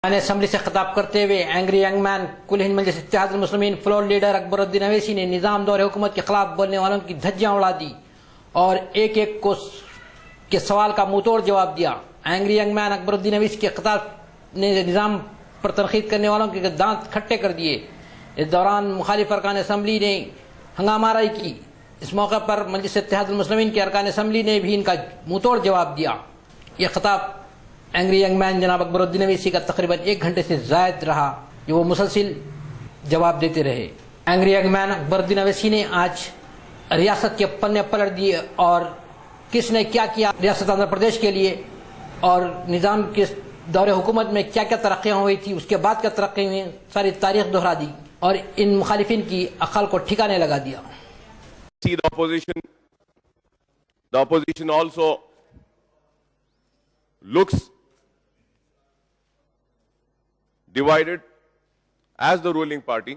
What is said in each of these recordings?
Assembly سے خطاب کرتے ہوئے اینگری ینگ مین کل ہند مجلس اتحاد المسلمین فلور لیڈر اکبر الدین اویسی نے نظام دور حکومت کے خلاف بولنے والوں کی دھجیاں اڑا دی اور ایک ایک کے سوال کا منہ توڑ جواب دیا۔ اینگری ینگ مین اکبر الدین اویسی کے خطاب نے نظام پر تنقید کرنے والوں کے دانت کھٹے کر دیے۔ اس دوران مخالف ارکان اسمبلی نے ہنگامہ آرائی کی۔ اس موقع پر مجلس اتحاد المسلمین کے ارکان اسمبلی نے بھی ان کا منہ توڑ جواب دیا۔ یہ خطاب اینگری ینگ مین جناب اکبر الدین اویسی کا تقریباً 1 گھنٹے سے زائد رہا کہ وہ مسلسل جواب دیتے رہے۔ اینگری ینگ مین اکبر الدین اویسی نے آج ریاست کے پنے پلٹ دیے اور کس نے کیا کیا ریاست آندھرا پردیش کے لیے اور نظام کے دور حکومت میں کیا کیا ترقیاں ہوئی تھی، اس کے بعد کیا ترقی ہوئی، ساری تاریخ دہرا دی اور ان مخالفین کی عقل کو ٹھکانے لگا دیا۔ See the opposition also looks divided as the ruling party,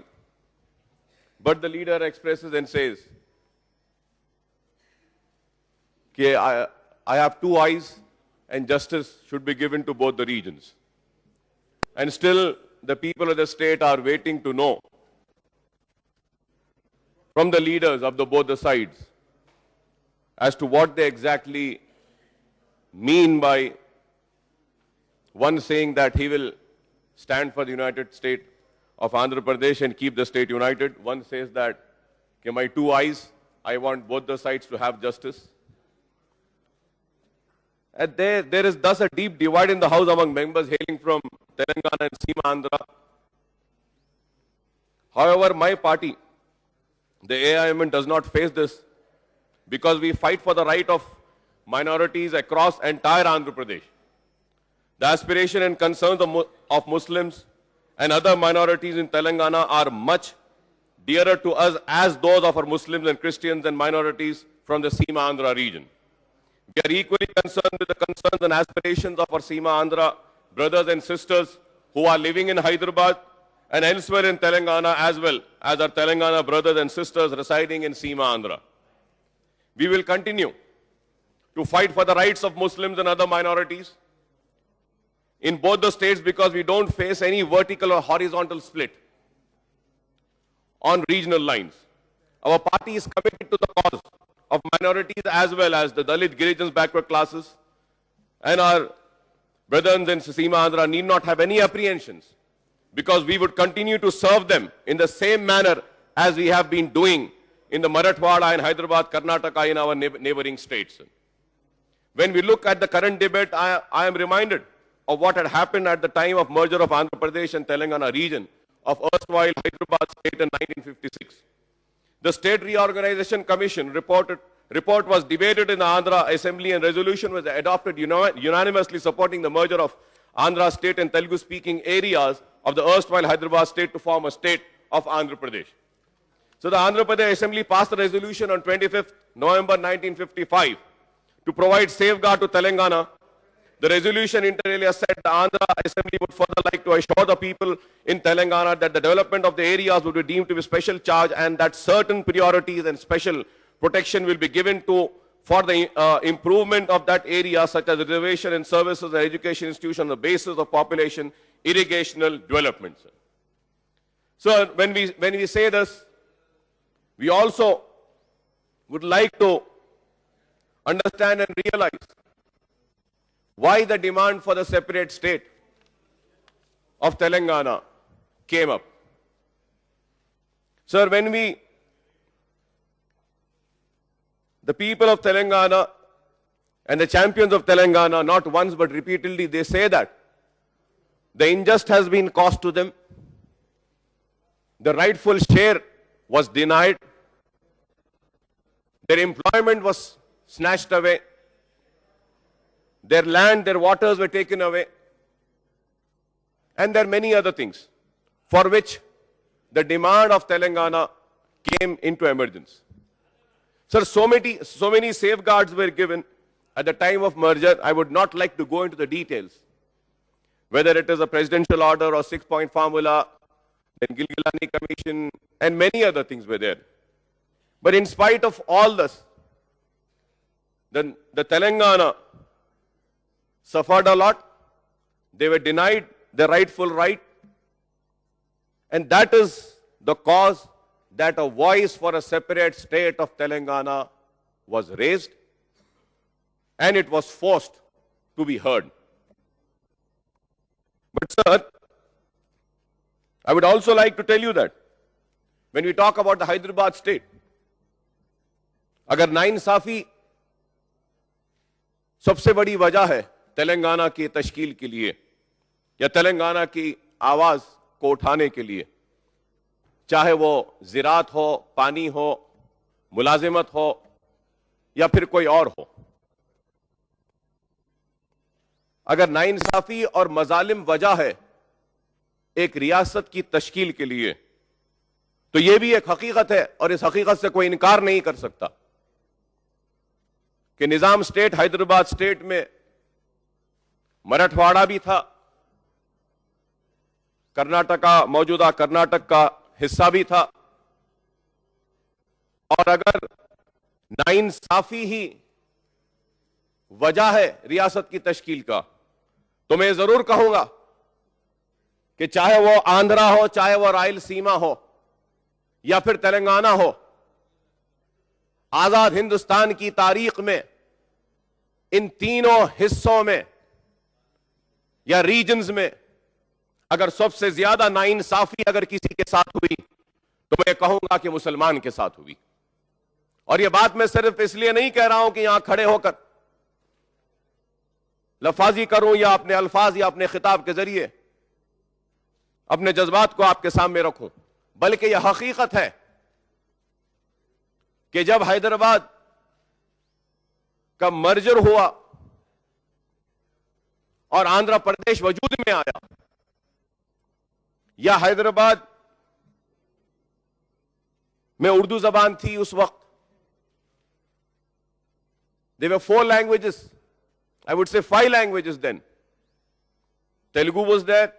but the leader expresses and says that I have 2 eyes and justice should be given to both the regions. And still the people of the state are waiting to know from the leaders of both the sides as to what they exactly mean by one saying that he will stand for the United State of Andhra Pradesh and keep the state united. One says that my 2 eyes, I want both the sides to have justice. And there is thus a deep divide in the House among members hailing from Telangana and Seema Andhra. However, my party, the AIMN, does not face this because we fight for the right of minorities across entire Andhra Pradesh. The aspiration and concerns of Muslims and other minorities in Telangana are much dearer to us as those of our Muslims and Christians and minorities from the Seema Andhra region. We are equally concerned with the concerns and aspirations of our Seema Andhra brothers and sisters who are living in Hyderabad and elsewhere in Telangana, as well as our Telangana brothers and sisters residing in Seema Andhra. We will continue to fight for the rights of Muslims and other minorities in both the states because we don't face any vertical or horizontal split on regional lines. Our party is committed to the cause of minorities as well as the Dalit, Girijans, backward classes, and our brothers in Seema Andhra need not have any apprehensions because we would continue to serve them in the same manner as we have been doing in the Marathwada and Hyderabad, Karnataka, in our neighboring states. When we look at the current debate, I am reminded of what had happened at the time of merger of Andhra Pradesh and Telangana region of erstwhile Hyderabad state in 1956. The State Reorganization Commission report was debated in the Andhra Assembly and resolution was adopted unanimously supporting the merger of Andhra state and Telugu-speaking areas of the erstwhile Hyderabad state to form a state of Andhra Pradesh. So the Andhra Pradesh Assembly passed a resolution on 25th November 1955 to provide safeguard to Telangana. The resolution inter alia said the Andhra Assembly would further like to assure the people in Telangana that the development of the areas would be deemed to be special charge and that certain priorities and special protection will be given for the improvement of that area, such as reservation and services and education institutions on the basis of population, irrigational developments. So when we say this, we also would like to understand and realize why the demand for the separate state of Telangana came up. Sir, the people of Telangana and the champions of Telangana, not once but repeatedly, they say that the injustice has been caused to them, the rightful share was denied, their employment was snatched away, their land, their waters were taken away, and there are many other things for which the demand of Telangana came into emergence. Sir, so many safeguards were given at the time of merger. I would not like to go into the details, whether it is a presidential order or 6-point formula, then Gilgilani Commission, and many other things were there. But in spite of all this, the Telangana suffered a lot. They were denied their rightful right. And that is the cause that a voice for a separate state of Telangana was raised, and it was forced to be heard. But sir, I would also like to tell you that when we talk about the Hyderabad state, agar नाइंसाफी सबसे बड़ी वजह है तेलंगाना की तश्कील के लिए या तेलंगाना की आवाज को उठाने के लिए, चाहे वो ज़राअत हो, पानी हो, मुलाजिमत हो या फिर कोई और हो, अगर नाइंसाफी और मजालिम वजह है एक रियासत की तश्कील के लिए, तो यह भी एक हकीकत है और इस हकीकत से कोई इनकार नहीं कर सकता कि निजाम स्टेट हैदराबाद स्टेट में मराठवाड़ा भी था, कर्नाटका मौजूदा कर्नाटक का हिस्सा भी था, और अगर नाइंसाफी ही वजह है रियासत की तश्कील का, तो मैं जरूर कहूंगा कि चाहे वो आंध्रा हो, चाहे वो रायलसीमा हो या फिर तेलंगाना हो, आजाद हिंदुस्तान की तारीख में इन तीनों हिस्सों में या रीजन्स में अगर सबसे ज्यादा नाइंसाफी अगर किसी के साथ हुई तो मैं कहूंगा कि मुसलमान के साथ हुई। और यह बात मैं सिर्फ इसलिए नहीं कह रहा हूं कि यहां खड़े होकर लफाजी करूं या अपने अल्फाज या अपने खिताब के जरिए अपने जज्बात को आपके सामने रखूं, बल्कि यह हकीकत है कि जब हैदराबाद का मर्जर हुआ और आंध्र प्रदेश वजूद में आया, या हैदराबाद में उर्दू जबान थी उस वक्त, there were 4 languages, I would say 5 languages then. Telugu was there,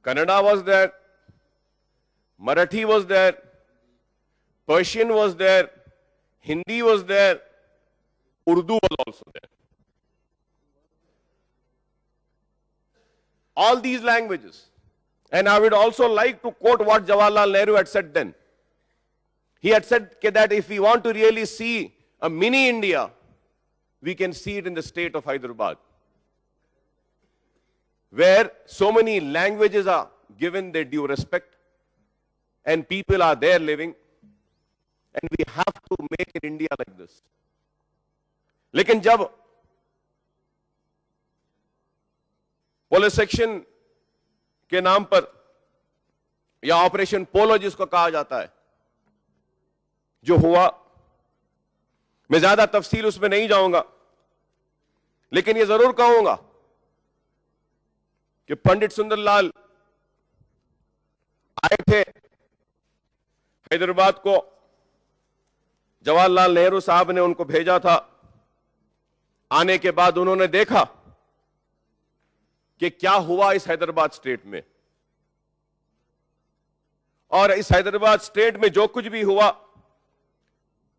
Kannada was there, Marathi was there, Persian was there, Hindi was there, Urdu was also there. All these languages. And I would also like to quote what Jawaharlal Nehru had said then. He had said that if we want to really see a mini India, we can see it in the state of Hyderabad, where so many languages are given their due respect and people are there living, and we have to make it India like this. लेकिन जब police section के नाम पर या operation पोलो जिसको कहा जाता है जो हुआ, मैं ज्यादा तफसील उसमें नहीं जाऊंगा, लेकिन यह जरूर कहूंगा कि पंडित सुंदरलाल आए थे हैदराबाद को, जवाहरलाल नेहरू साहब ने उनको भेजा था। आने के बाद उन्होंने देखा कि क्या हुआ इस हैदराबाद स्टेट में, और इस हैदराबाद स्टेट में जो कुछ भी हुआ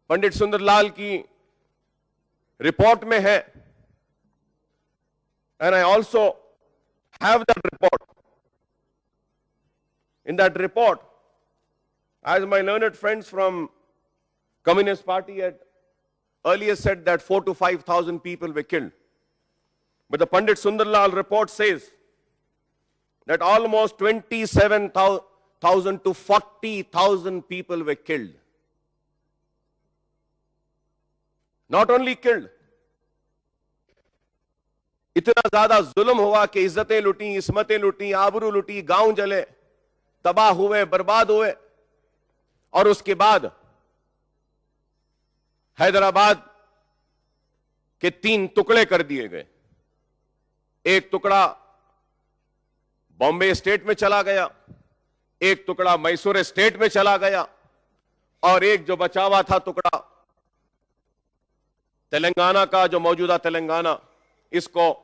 पंडित सुंदरलाल की रिपोर्ट में है, and I also have that report. In that report, as my learned friends from Communist Party had earlier said, that 4,000 to 5,000 people were killed. But the Pandit Sundarlal report says that almost 27,000 to 40,000 people were killed. Not only killed, इतना ज्यादा जुल्म हुआ कि इज्जतें लुटी, इस्मतें लुटी, आबरू लुटी, गांव जले, तबाह हुए, बर्बाद हुए, और उसके बाद हैदराबाद के 3 टुकड़े कर दिए गए. एक टुकड़ा बॉम्बे स्टेट में चला गया, एक टुकड़ा मैसूर स्टेट में चला गया, और एक जो बचा हुआ था टुकड़ा तेलंगाना का, जो मौजूदा तेलंगाना, इसको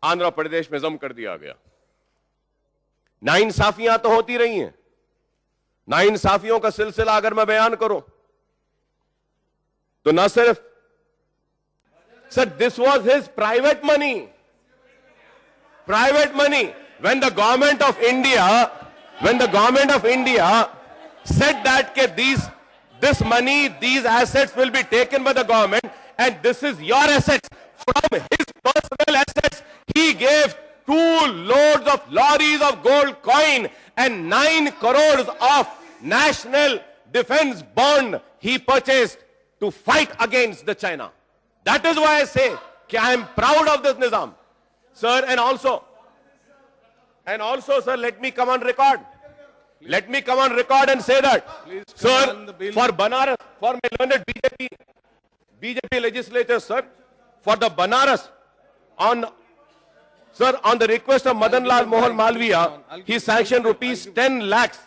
आंध्र प्रदेश में जम कर दिया गया. नाइंसाफियां तो होती रही हैं. नाइंसाफियों का सिलसिला अगर मैं बयान करूं तो न सिर्फ sir, this was his private money, private money. When the government of India said that this money, these assets will be taken by the government and this is your assets, from his personal assets, he gave 2 loads of lorries of gold coin and 9 crores of national defense bond he purchased to fight against the China. That is why I say that I am proud of this Nizam. Sir, and also, sir, let me come on record. Let me come on record and say that, sir, for Banaras, for my learned BJP legislature, sir, for the Banaras, on the request of Madan Lal Mohan Malviya, he sanctioned rupees 10 lakhs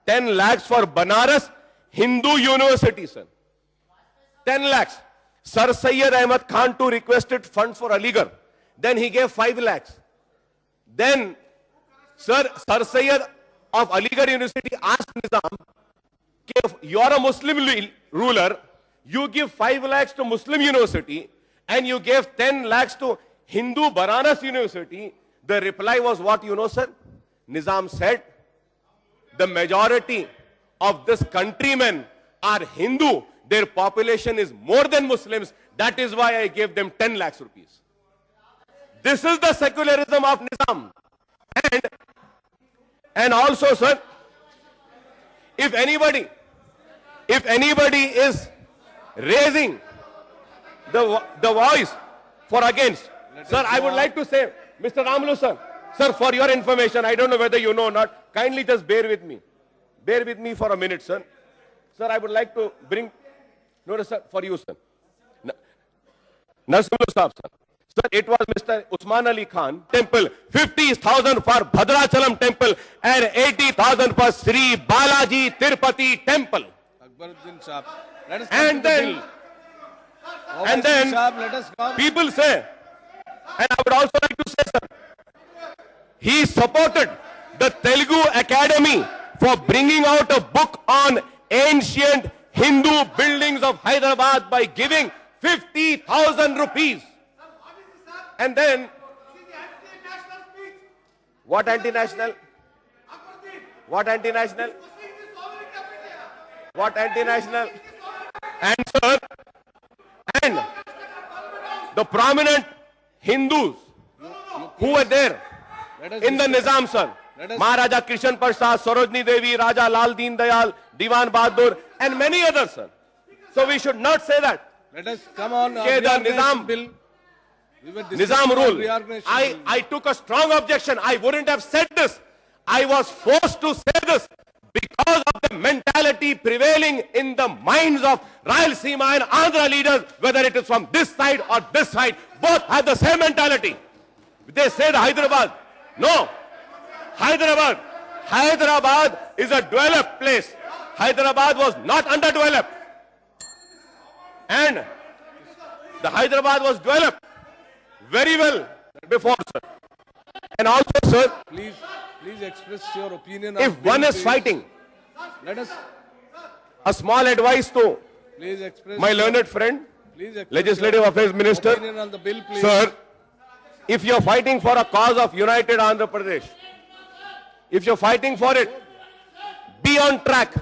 for Banaras Hindu University, sir. 10 lakhs. Sir Syed Ahmad Khan too requested funds for Aligarh. Then he gave 5 lakhs. Then, Sir Syed of Aligarh University asked Nizam, if you are a Muslim ruler, you give 5 lakhs to Muslim University and you gave 10 lakhs to Hindu Banaras University. The reply was what you know, sir? Nizam said, the majority of this countrymen are Hindu. Their population is more than Muslims. That is why I gave them 10 lakhs rupees. This is the secularism of Nizam. And also, sir, if anybody is raising the voice for against, sir, I would like to say, Mr. Ramlu, sir, for your information, I don't know whether you know or not, kindly just bear with me. Bear with me for a minute, sir. Sir, I would like to bring notice, sir, for you, sir. Narsimha Saab, sir. Sir, it was Mr. Usman Ali Khan temple, 50,000 for Bhadrachalam temple and 80,000 for Sri Balaji Tirupati temple. Akbaruddin Saab, let us And then Saab, let us come. People say, and I would also like to say, sir, he supported the Telugu Academy for bringing out a book on ancient Hindu buildings of Hyderabad by giving 50,000 rupees. And then, what anti-national? What anti-national? What anti-national? And sir, and the prominent Hindus who were there in the Nizam, sir, Maharaja Krishan Prasad, Sarojini Devi, Raja Lal Deen Dayal, Diwan Bahadur, and many others, sir. So we should not say that. Let us come on. The Nizam bill. Nizam rule. I took a strong objection. I wouldn't have said this. I was forced to say this because of the mentality prevailing in the minds of Rayalaseema and Andhra leaders, whether it is from this side or this side, both have the same mentality. They said Hyderabad. No. Hyderabad is a developed place. Hyderabad was not underdeveloped. And the Hyderabad was developed very well before, sir. And also, sir, please express your opinion. If one is fighting, let us. A small advice to Please express my learned friend, express Legislative Affairs Minister, opinion on the bill, please. sir, if you're fighting for a cause of united Andhra Pradesh, if you're fighting for it, be on track,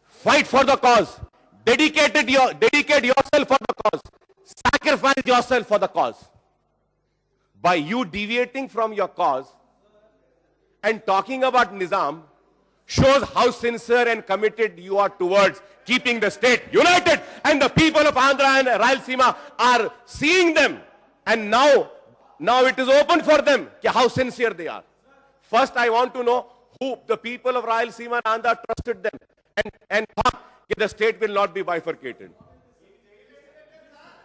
fight for the cause, dedicate yourself for the cause, sacrifice yourself for the cause. By you deviating from your cause and talking about Nizam shows how sincere and committed you are towards keeping the state united, and the people of Andhra and Rayalaseema are seeing them, and now it is open for them how sincere they are. First, I want to know who the people of Rayalaseema and Andhra trusted them and thought that the state will not be bifurcated.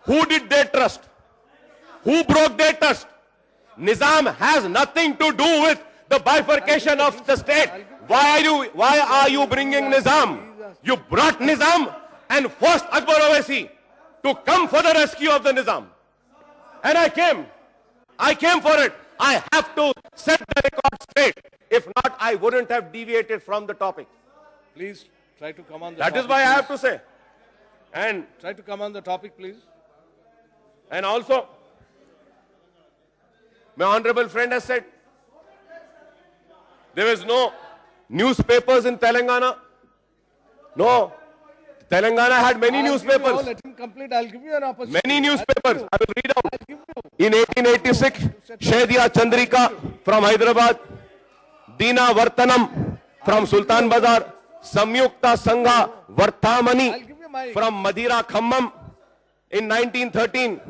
Who did they trust? Who broke their trust? Nizam has nothing to do with the bifurcation of the state. Why are you bringing Nizam? You brought Nizam and forced Akbar Owaisi to come for the rescue of the Nizam. And I came for it. I have to set the record straight. If not, I wouldn't have deviated from the topic. Please try to come on the topic. That is why I have to say. And try to come on the topic, please. And also, my honorable friend has said There was no newspapers in Telangana. No. Telangana had many newspapers. Let him complete. I'll give you an opportunity. Many newspapers. I will read out. In 1886, Shaidiya Chandrika from Hyderabad, Dina Vartanam from Sultan Bazar, Samyukta Sangha Varthamani from Madira Khammam. In 1913,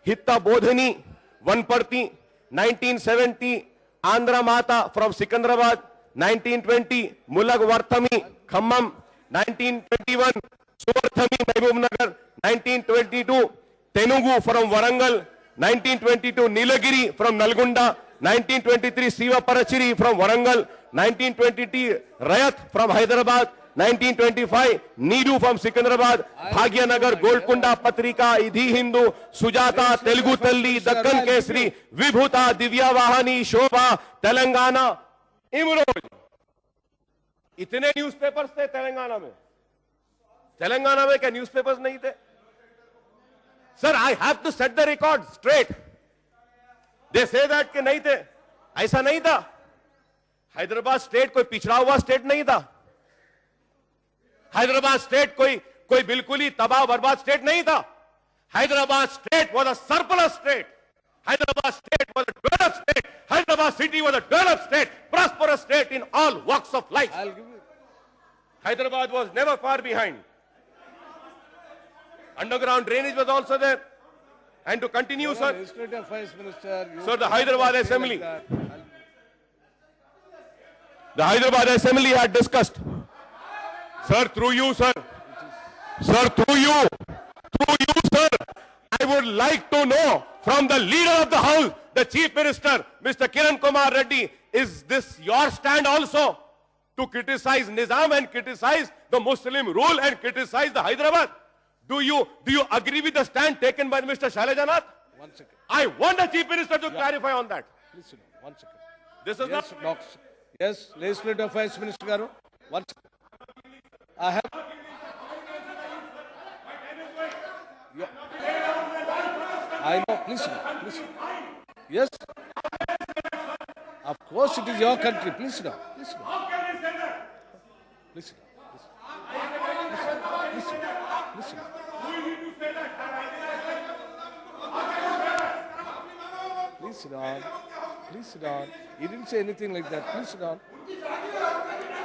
Hitta Bodhani, Vanparti. 1970, Andhra Mata from Sikandrabad. 1920, Mulag Varthami, Khammam. 1921, Suvarthami, Mahbubnagar. 1922, Telugu from Warangal. 1922, Nilagiri from Nalgonda. 1923, Siva Parachiri from Warangal. 1923, Rayat from Hyderabad. 1925, Needu from Sikandrabad. Bhagyanagar, Golconda, Patrika, Idhi Hindu, Sujata, Telugu Talli, Dakkan Kesri, Vibhuta, Divya Vahani, Shobha, Telangana, Imroj. इतने newspapers थे तेलंगाना में क्या newspapers नहीं थे? Sir, I have to set the record straight. They say that कि नहीं थे, ऐसा नहीं था. हैदराबाद स्टेट कोई पिछड़ा हुआ स्टेट नहीं था. हैदराबाद स्टेट कोई बिल्कुल ही तबाह बर्बाद स्टेट नहीं था. Hyderabad state was a surplus state. Hyderabad state was a developed state. Hyderabad city was a developed state, prosperous state in all walks of life. I'll give you. Hyderabad was never far behind. Underground drainage was also there. And to continue, sir. Legislative Affairs Minister. Sir, the Hyderabad Assembly. The Hyderabad Assembly had discussed. Sir, through you, sir. Sir, through you, sir. I would like to know from the leader of the House, the Chief Minister, Mr. Kiran Kumar Reddy, is this your stand also to criticize Nizam and criticize the Muslim rule and criticize the Hyderabad? Do you agree with the stand taken by Mr. Shailajanath? 1 second. I want the Chief Minister to clarify on that. Listen, 1 second. This is Yes, not... Doctor. Yes, Legislative Affairs Minister Garu. 1 second. I have... I know, please. Yes. Of course it is your country. Please sit down. Please sit down. Please sit down. Please sit down. Please sit down. Please sit down. Please sit down. He didn't say anything like that. Please sit down.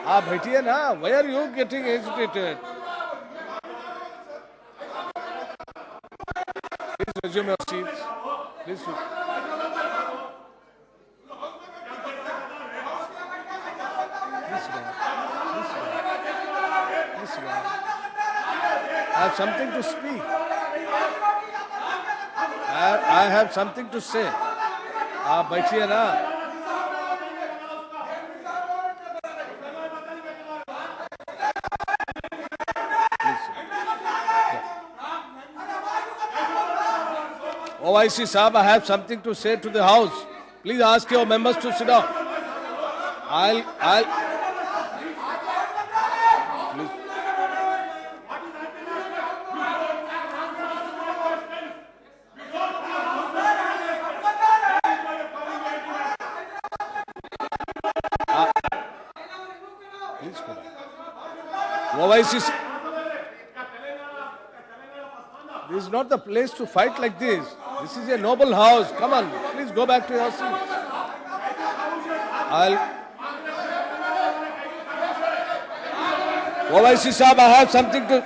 Bhaitiya na. Why are you getting agitated? Please resume your seats. Please sit. Please sit down. Please sit down. Please sit down. I have something to speak. I have something to say. Baithiye na. OIC Saab, I have something to say to the House. Please ask your members to sit down. Please. Please go back. OIC. This is not the place to fight like this. This is a noble house. Come on, please go back to your seats. OIC Saab, I have something to...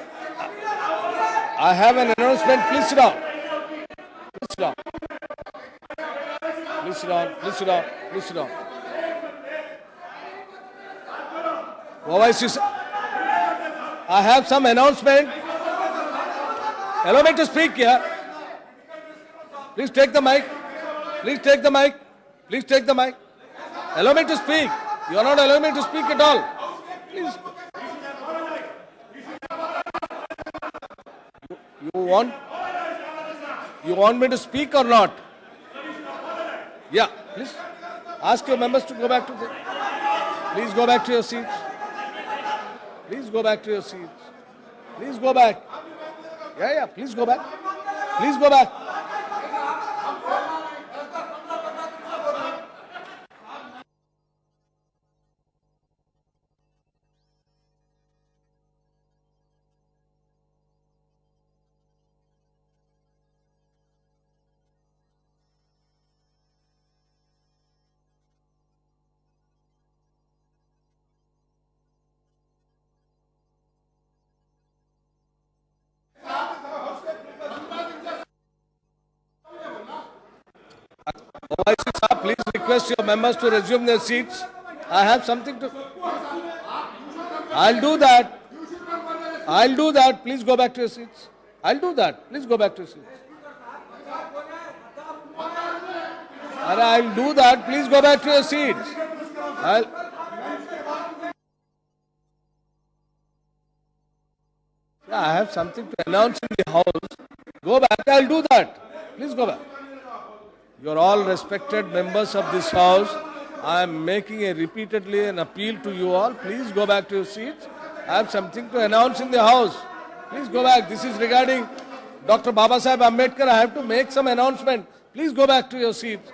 I have an announcement. Please sit down. Please sit down. Please sit down. Please sit down. Please sit down. OIC Saab, I have some announcement. Allow me to speak here. Please take the mic. Please take the mic. Please take the mic. Allow me to speak. You are not allowing me to speak at all. Please. You want me to speak or not? Yeah, please. Ask your members to go back to the... Please go back to your seats. Please go back to your seats. Please go back. Yeah, please go back. Please go back. request your members to resume their seats. I have something to... I'll do that. I'll do that. Please go back to your seats. I'll do that. Please go back to your seats. I'll do that. Please go back to your seats. I have something to announce in the house. Go back. I'll do that. Please go back. You're all respected members of this house. I am making repeatedly an appeal to you all. Please go back to your seats. I have something to announce in the house. Please go back. This is regarding Dr. Babasaheb Ambedkar. I have to make some announcement. Please go back to your seats.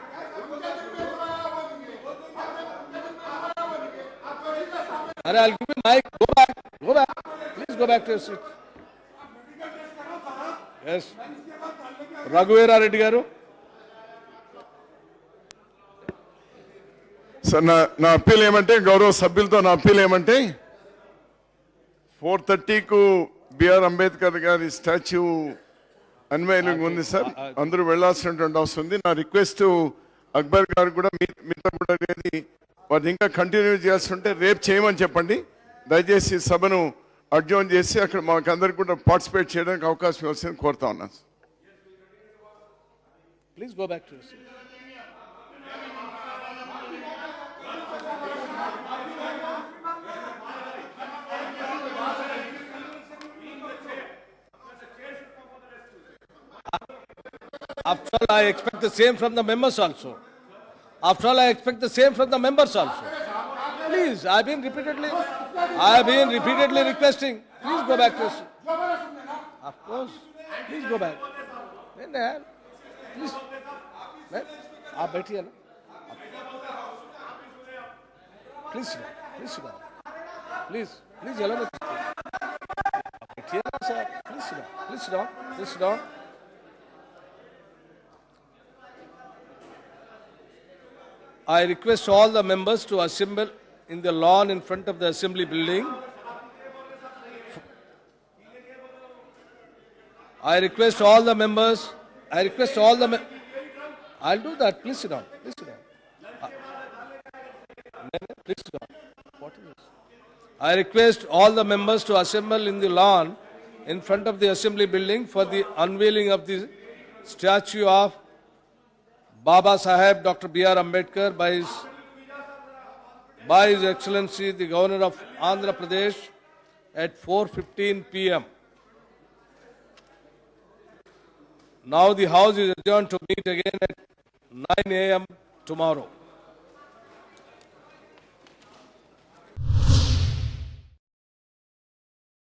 I'll give you mic. Go back. Go back. Please go back to your seats. Yes. Raghuvera Reddy garu. Sir నా appeal ఏమంటే గౌరవ సభ్యులతో నా appeal ఏమంటే 4:30కు BR Ambedkar గారి statue అన్వైలింగ్ ఉంది sir. అందరూ వెళ్లాల్సినటువంటి అవసరం ఉంది. నా రిక్వెస్ట్ అక్బర్ గారు కూడా మీతో కూడా అనేది వారిని ఇంకా కంటిన్యూ చేయాల్సి ఉంటే రేపు చేయమని చెప్పండి. దయచేసి సభను అడ్జర్న్ చేసి అక్కడ మాకందరికి కూడా పార్టిసిపేట్ చేయడానికి అవకాశం ఇవ్వాల్సింది కోరుతా ఉన్నాను. Please go back to your seat. After all, I expect the same from the members also. After all, I expect the same from the members also. Please, I have been repeatedly requesting. Please go back to your seat. Of course. Please go back. Please. आप बैठिए ना. Please sit down. Please sit down. Please allow me. बैठिए ना sir. Please sit down. Please sit down. Please sit down. I request all the members to assemble in the lawn in front of the assembly building. I request all the members. I'll do that. Please sit down. Please sit down. Please sit down. What is this? I request all the members to assemble in the lawn in front of the assembly building for the unveiling of the statue of Babasaheb Dr. B.R. Ambedkar by His Excellency the Governor of Andhra Pradesh at 4:15 p.m. Now the House is adjourned to meet again at 9 a.m. tomorrow.